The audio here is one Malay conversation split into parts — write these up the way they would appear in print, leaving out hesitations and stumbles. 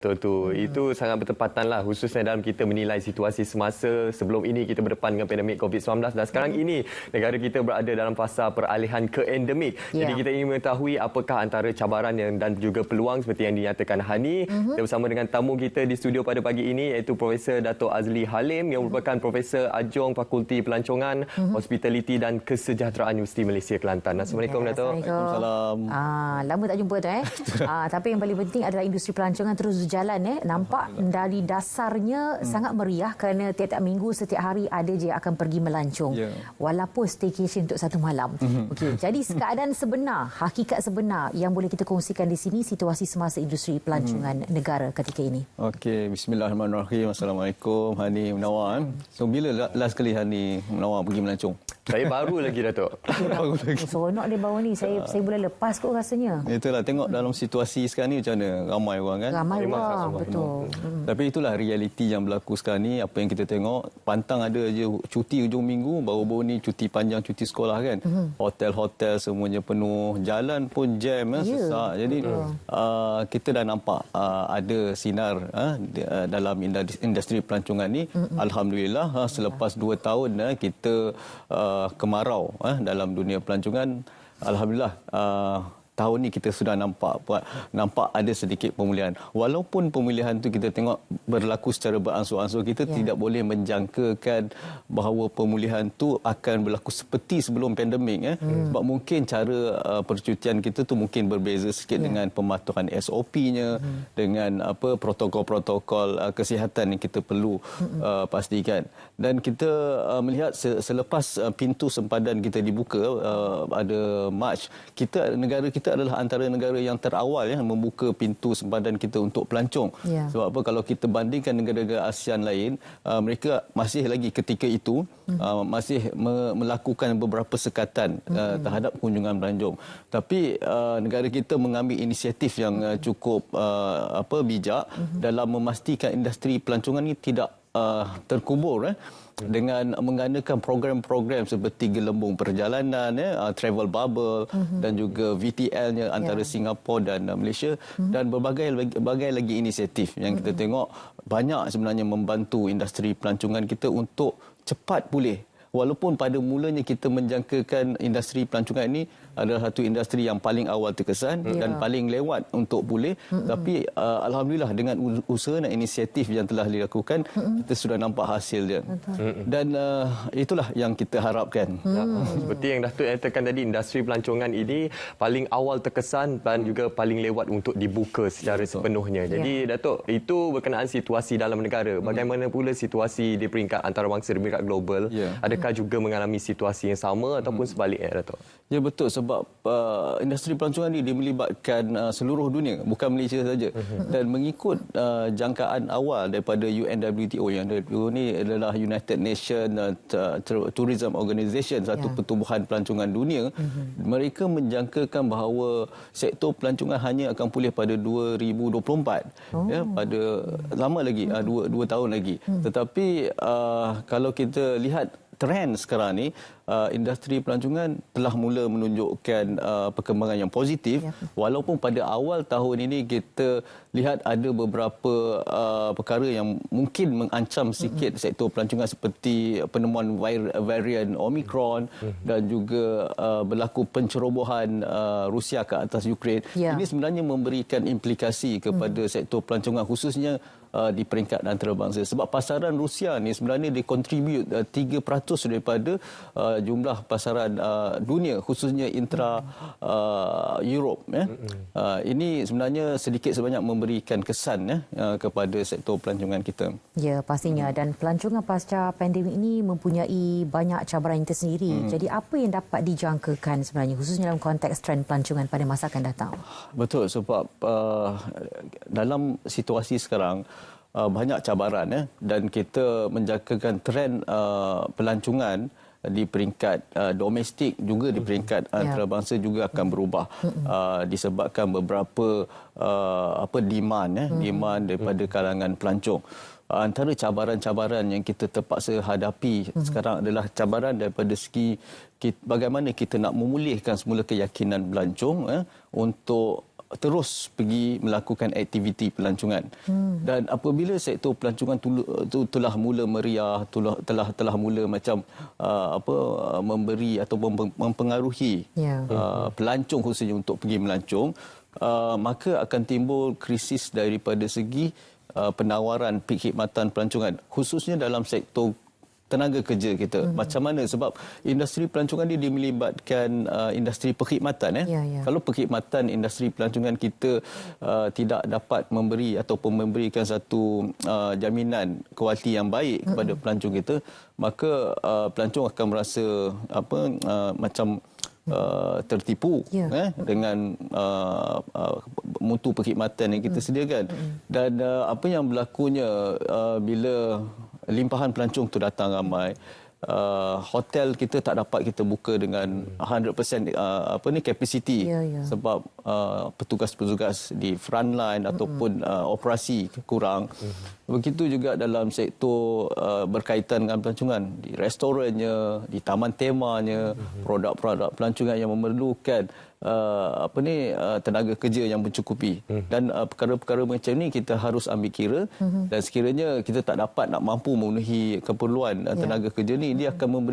Betul. Itu sangat bertepatan lah, khususnya dalam kita menilai situasi semasa sebelum ini kita berdepan dengan pandemik COVID-19 dan sekarang ini negara kita berada dalam fasa peralihan ke endemik. Jadi kita ingin mengetahui apakah antara cabaran dan juga peluang seperti yang dinyatakan Hani. Kita bersama dengan tamu kita di studio pada pagi ini iaitu Profesor Dato' Azli Halim yang merupakan Profesor Adjung Fakulti Pelancongan, Hospitality dan Kesejahteraan Universiti Malaysia Kelantan. Assalamualaikum Dato'. Waalaikumsalam. Lama tak jumpa tu tapi yang paling penting adalah industri pelancongan terus jalan nampak dari dasarnya sangat meriah kerana tiap-tiap minggu setiap hari ada je akan pergi melancong walaupun staycation untuk satu malam. Okey, jadi keadaan sebenar, hakikat sebenar yang boleh kita kongsikan di sini situasi semasa industri pelancongan negara ketika ini. Okey, bismillahirrahmanirrahim. Assalamualaikum Hani Munawar. So bila last kali Hani Munawar pergi melancong? Saya baru lagi Dato'. Baru lagi. Seronok dia bawa ni. Saya bulan lepas kot rasanya. Itulah, tengok dalam situasi sekarang ni macam mana, ramai orang kan. Ramai orang, betul. Tapi itulah realiti yang berlaku sekarang ni. Apa yang kita tengok, pantang ada je cuti hujung minggu, baru-baru ni cuti panjang, cuti sekolah kan. Hotel-hotel semuanya penuh, jalan pun jam, sesak. Jadi kita dah nampak ada sinar dalam industri pelancongan ni. Alhamdulillah, selepas 2 tahun kita kemarau dalam dunia pelancongan, alhamdulillah tahun ni kita sudah nampak ada sedikit pemulihan. Walaupun pemulihan tu kita tengok berlaku secara beransur-ansur, kita tidak boleh menjangkakan bahawa pemulihan tu akan berlaku seperti sebelum pandemik. Sebab mungkin cara percutian kita tu mungkin berbeza sikit dengan pematuhan SOP-nya, dengan protokol-protokol kesihatan yang kita perlu pastikan. Dan kita melihat selepas pintu sempadan kita dibuka pada Mac, negara kita adalah antara negara yang terawal membuka pintu sempadan kita untuk pelancong. Sebab apa, kalau kita bandingkan negara-negara ASEAN lain, mereka masih lagi ketika itu masih melakukan beberapa sekatan terhadap kunjungan pelancong. Tapi negara kita mengambil inisiatif yang cukup bijak dalam memastikan industri pelancongan ini tidak terkubur dengan menggunakan program-program seperti gelembung perjalanan, travel bubble dan juga VTL-nya antara Singapura dan Malaysia dan berbagai lagi inisiatif yang kita tengok banyak sebenarnya membantu industri pelancongan kita untuk cepat pulih. Walaupun pada mulanya kita menjangkakan industri pelancongan ini adalah satu industri yang paling awal terkesan dan paling lewat untuk pulih, tapi alhamdulillah dengan usaha dan inisiatif yang telah dilakukan, kita sudah nampak hasil dia. Dan itulah yang kita harapkan. Seperti yang Datuk nyatakan tadi, industri pelancongan ini paling awal terkesan dan juga paling lewat untuk dibuka secara sepenuhnya. Jadi Datuk, itu berkenaan situasi dalam negara. Bagaimana pula situasi di peringkat antarabangsa, di peringkat global? Adakah juga mengalami situasi yang sama ataupun sebaliknya, Datuk? Ya, betul, sebab industri pelancongan ini melibatkan seluruh dunia, bukan Malaysia saja. Dan mengikut jangkaan awal daripada UNWTO, yang ini adalah United Nations Tourism Organization, satu pertubuhan pelancongan dunia, mereka menjangkakan bahawa sektor pelancongan hanya akan pulih pada 2024. Pada lama lagi, 2 tahun lagi. Tetapi kalau kita lihat trend sekarang ni, industri pelancongan telah mula menunjukkan perkembangan yang positif, walaupun pada awal tahun ini kita lihat ada beberapa perkara yang mungkin mengancam sikit sektor pelancongan seperti penemuan varian Omicron dan juga berlaku pencerobohan Rusia ke atas Ukraine. Ini sebenarnya memberikan implikasi kepada sektor pelancongan, khususnya di peringkat antarabangsa. Sebab pasaran Rusia ni sebenarnya dia contribute 3% daripada jumlah pasaran dunia, khususnya intra Europe. Ini sebenarnya sedikit sebanyak memberikan kesan kepada sektor pelancongan kita. Ya, pastinya. Dan pelancongan pasca pandemik ini mempunyai banyak cabaran yang tersendiri. Jadi apa yang dapat dijangkakan sebenarnya, khususnya dalam konteks trend pelancongan pada masa akan datang? Betul, sebab dalam situasi sekarang banyak cabaran dan kita menjangkakan trend pelancongan di peringkat domestik juga di peringkat antarabangsa juga akan berubah disebabkan beberapa demand daripada kalangan pelancong. Antara cabaran-cabaran yang kita terpaksa hadapi sekarang adalah cabaran daripada segi bagaimana kita nak memulihkan semula keyakinan pelancong untuk terus pergi melakukan aktiviti pelancongan. Dan apabila sektor pelancongan telah mula meriah, telah mula macam memberi atau mempengaruhi pelancong khususnya untuk pergi melancong, maka akan timbul krisis daripada segi penawaran perkhidmatan pelancongan, khususnya dalam sektor tenaga kerja kita. Macam mana? Sebab industri pelancongan dia melibatkan industri perkhidmatan. Kalau perkhidmatan industri pelancongan kita tidak dapat memberi ataupun memberikan satu jaminan kualiti yang baik kepada pelancong kita, maka pelancong akan merasa macam tertipu dengan mutu perkhidmatan yang kita sediakan. Dan apa yang berlakunya bila limpahan pelancong tu datang ramai, hotel kita tak dapat kita buka dengan 100% kapasiti sebab petugas-petugas di front line ataupun operasi kurang. Begitu juga dalam sektor berkaitan dengan pelancongan, di restorannya, di taman temanya, produk-produk pelancongan yang memerlukan tenaga kerja yang mencukupi. Dan perkara-perkara macam ni kita harus ambil kira, dan sekiranya kita tak dapat nak mampu memenuhi keperluan tenaga kerja ni, dia akan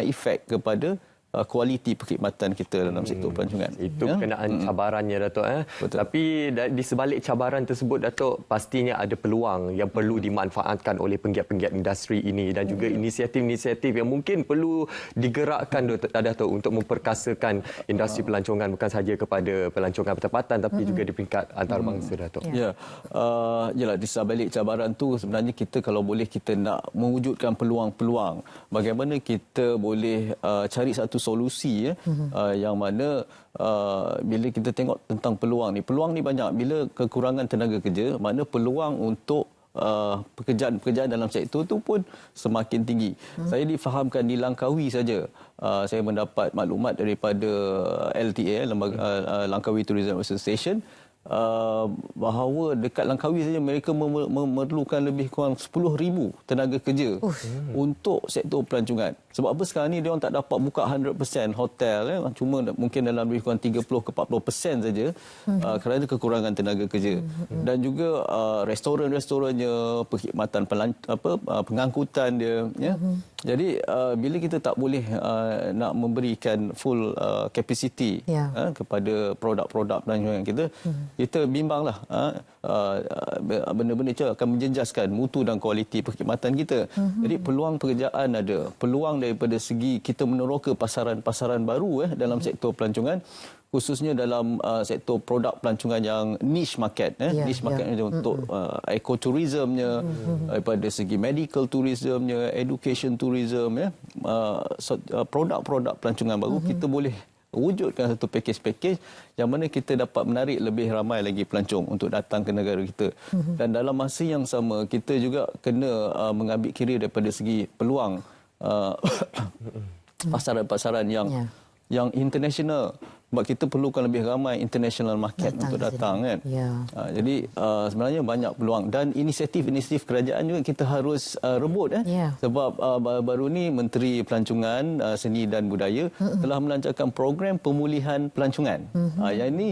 efek kepada kualiti perkhidmatan kita dalam sektor pelancongan. Itu berkenaan cabarannya, Datuk. Tapi di sebalik cabaran tersebut, Datuk, pastinya ada peluang yang perlu dimanfaatkan oleh penggiat-penggiat industri ini dan juga inisiatif-inisiatif yang mungkin perlu digerakkan, Datuk, untuk memperkasakan industri pelancongan bukan sahaja kepada pelancongan bertempatan tapi juga di peringkat antarabangsa, Datuk. Yalah, di sebalik cabaran tu sebenarnya kita kalau boleh kita nak mewujudkan peluang-peluang. Bagaimana kita boleh cari satu solusi yang mana bila kita tengok tentang peluang ni banyak. Bila kekurangan tenaga kerja, mana peluang untuk pekerjaan-pekerjaan dalam sektor itu pun semakin tinggi. Saya difahamkan di Langkawi saja, saya mendapat maklumat daripada LTA, Langkawi Tourism Association, bahawa dekat Langkawi saja mereka memerlukan lebih kurang 10,000 tenaga kerja untuk sektor pelancongan. Sebab apa sekarang ni dia orang tak dapat buka 100% hotel, cuma mungkin dalam lebih kurang 30 ke 40% saja kerana kekurangan tenaga kerja. Dan juga restoran-restorannya, perkhidmatan pengangkutan dia, Jadi bila kita tak boleh nak memberikan full capacity kepada produk-produk pelancongan kita bimbanglah benda-benda itu akan menjejaskan mutu dan kualiti perkhidmatan kita. Jadi peluang pekerjaan ada, peluang daripada segi kita meneroka pasaran-pasaran baru dalam sektor pelancongan, khususnya dalam sektor produk pelancongan yang niche market. Niche market untuk ekotourismnya, daripada segi medical tourismnya, education tourism, produk-produk pelancongan baru kita boleh wujudkan satu pakej-pakej yang mana kita dapat menarik lebih ramai lagi pelancong untuk datang ke negara kita. Dan dalam masa yang sama kita juga kena mengambil kira daripada segi peluang pasaran-pasaran yang international. Sebab kita perlukan lebih ramai international market untuk datang kan. Jadi sebenarnya banyak peluang dan inisiatif-inisiatif kerajaan juga kita harus rebut sebab baru ni Menteri Pelancongan, Seni dan Budaya telah melancarkan program pemulihan pelancongan. Yang ini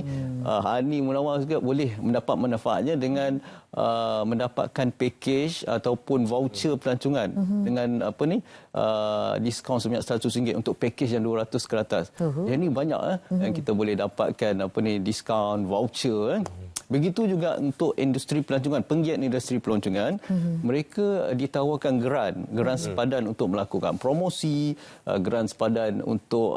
Hani Munawar juga boleh mendapat manfaatnya dengan mendapatkan package ataupun voucher pelancongan dengan diskaun sebanyak RM100 untuk package yang 200 ke atas. Yang ini banyak yang kita boleh dapatkan diskaun, voucher. Begitu juga untuk industri pelancongan, penggiat industri pelancongan, mereka ditawarkan geran sepadan untuk melakukan promosi, geran sepadan untuk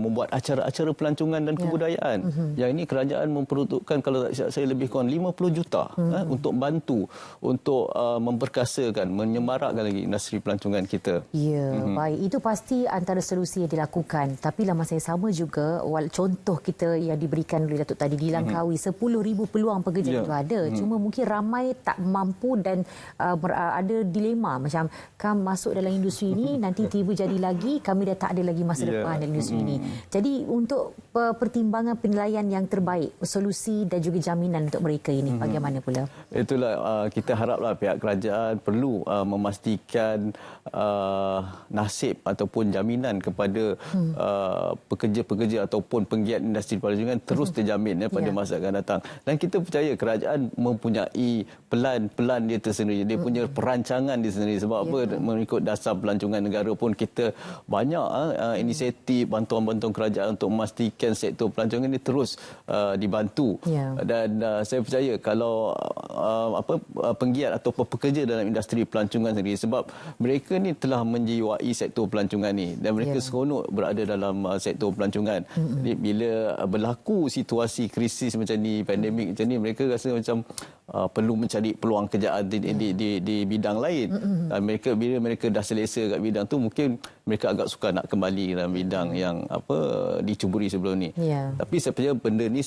membuat acara-acara pelancongan dan kebudayaan. Yang ini kerajaan memperuntukkan kalau tak silap saya lebih kurang 50 juta untuk bantu untuk memperkasakan, menyemarakkan lagi industri pelancongan kita. Baik, itu pasti antara solusi yang dilakukan. Tapi dalam masa yang sama juga contoh kita yang diberikan oleh Datuk tadi di Langkawi, 10,000 peluang pekerjaan itu ada. Cuma mungkin ramai tak mampu dan ada dilema macam kami masuk dalam industri ini nanti tiba jadi lagi kami dah tak ada lagi masa depan dalam industri ini. Jadi untuk pertimbangan penilaian yang terbaik, solusi dan juga jaminan untuk mereka ini bagaimana pula? Itulah kita haraplah pihak kerajaan perlu memastikan nasib ataupun jaminan kepada pekerja-pekerja ataupun penggiat industri pelancongan terus terjamin pada masa akan datang. Dan kita percaya kerajaan mempunyai pelan dia tersendiri. Dia punya perancangan dia sendiri. Sebab apa? Mengikut dasar pelancongan negara pun kita banyak inisiatif bantuan-bantuan kerajaan untuk memastikan sektor pelancongan ini terus dibantu. Dan saya percaya kalau penggiat atau pekerja dalam industri pelancongan sendiri, sebab mereka ni telah menjiwai sektor pelancongan ni dan mereka seronok berada dalam sektor pelancongan. Jadi bila berlaku situasi krisis macam ni, pandemik macam ni, mereka rasa macam perlu mencari peluang kerjaan di bidang lain. Bila mereka dah selesa kat bidang tu, mungkin mereka agak suka nak kembali dalam bidang yang dicuburi sebelum ni. Tapi saya percaya benda ni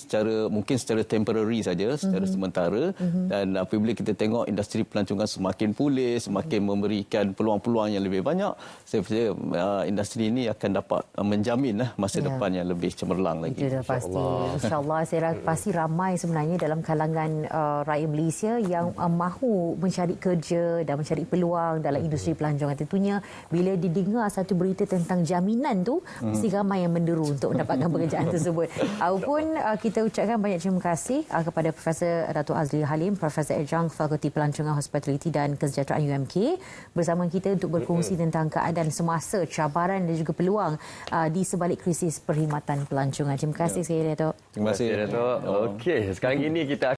mungkin secara temporary saja, secara sementara. Dan apabila kita tengok industri pelancongan semakin pulih, semakin memberikan peluang-peluang yang lebih banyak, saya percaya industri ini akan dapat menjamin masa depan yang lebih cemerlang lagi. Itu dah pasti. InsyaAllah saya pasti ramai sebenarnya dalam kalangan rakyat Malaysia yang mahu mencari kerja dan mencari peluang dalam industri pelancongan. Tentunya bila didengar satu berita tentang jaminan tu, mesti ramai yang menderu untuk mendapatkan pekerjaan tersebut. Walaupun kita ucapkan banyak terima kasih kepada Profesor Dato' Azli Halim, Profesor Adjunct Fakulti Pelancongan Hospitality dan Kesejahteraan UMK bersama kita untuk berkongsi tentang keadaan semasa, cabaran dan juga peluang di sebalik krisis perkhidmatan pelancongan. Terima kasih sekali, Dato'. Terima kasih, Dato'. Okey, sekarang ini kita